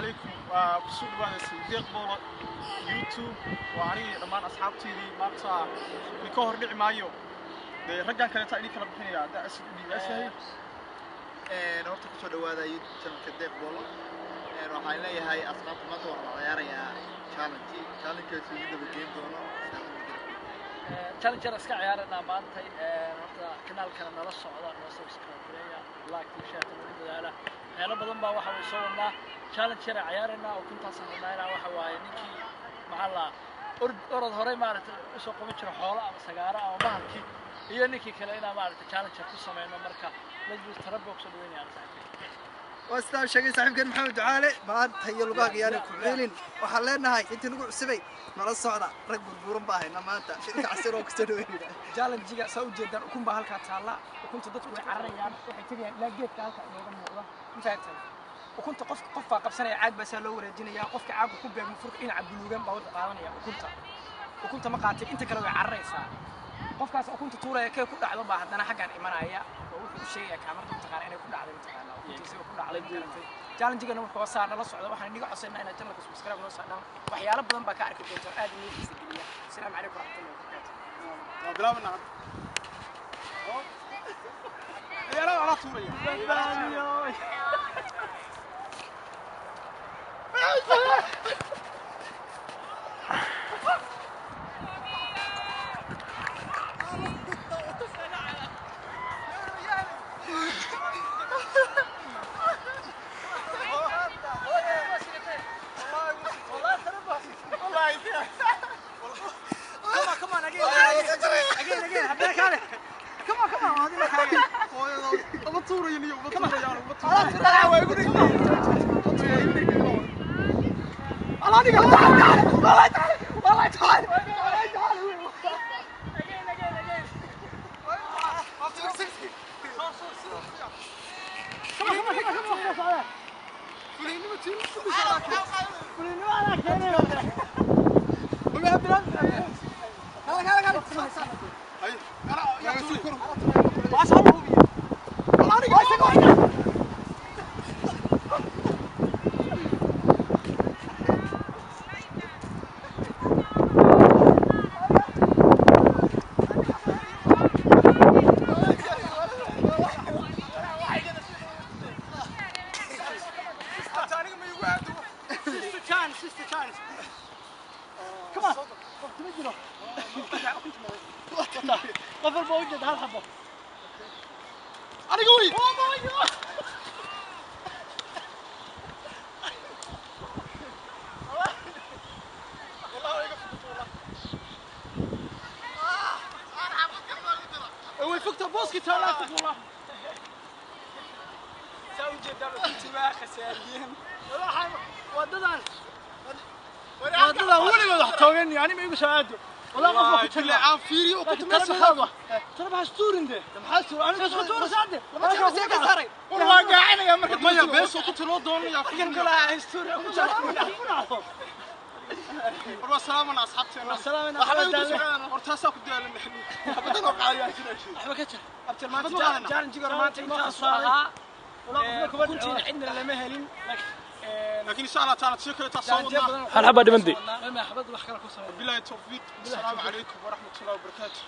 عليكم وبسود وانا صديق بول يوتيوب وعني لما أصحابتي ما بتاع نكوهر دع مايو ده رجع كانت تاني كلا بحنيا ده أسد أسهل نورتك شو دواء يوتيوب channel صديق بول waxaan leeyahay asxaabta maanta waxaan ciyaarayaa challenge suugida game doono challenge iska ciyaarana maanta horta kanaalkana nala socda noo subscribe gareeya like iyo share tan ugu dadaala meelo badan baa waxa uu soo wadnaa challenge ciyaarana oo kuntaas sameynayna waxa waaye ninkii maxalla orod hore maaragtay u soo qaban jiro xoolo ama sagaara ama bahalkii iyo ninkii kale inaa maaragtay challenge ku sameeyno marka lajuu tarabbo ku soo dhaweynayaan واستاذ شقي صاحبك محمد دعالي بعد هي لغاك يعني كعيلين وحلينا هاي انت نقول سبي نلا الصعدة ركب البورن باهي نمانتا شركة عسيرو كستدوين جالن جيجا سو جدا وكون بهالكا تالا وكنت dadku way cararayaan waxay tagayaan la geedka halka inooga muuqda intaantan وكنت qof qabsanaya caad baa saa loo wareejinaya qofka caag ku beegmo furka dhinaca buluugan baa wada qaadanaya ukunta ma qaatay inta kale way cararaysaa qofkaas ukunta tuuraya kee ku dhacdo baa hadana xagan imanaya oo wuxuu sheegaya kaamarada taqaan inay ku dhacday taqaan ukuntiisa ku dhacday challenge-gana wuxuu soo nala socdo waxaan niga codsanaa inaan channel-ka subscribe noo saarnaa waxyaalo badan baa ka arki doontaa aad iyo xiisa geliya assalaamu calaykum warahmatullahi wabarakatuh bilaabna يلا على طول قفل موجود هالحبه انا قوي هو فكت بوسكي ثلاثة والله سوي جدا كنت ما خسارين وددان هو اللي محتوين يعني ما يقول سعاده والله قفك كل عام فيري وكنت مسح هذا ترى بحستور انت محستور انا بس خطوره سعده ما تسوي كسري والله قاعد يا مركب ما بس وكنت لو دون يا كان كلها هستوري والسلام على اصحابتي والسلام عليكم ورتاسا كدال بدنا قاعد حبكتها abtel maanta challenge-ga maanta inta soo ahaa كنت عندنا لما هلين لكن ان شاء الله تعالى تشكر تصوّرنا هل حبا دمندي ما حبا wax kala ku sameeyay بالله التوفيق السلام عليكم ورحمه الله وبركاته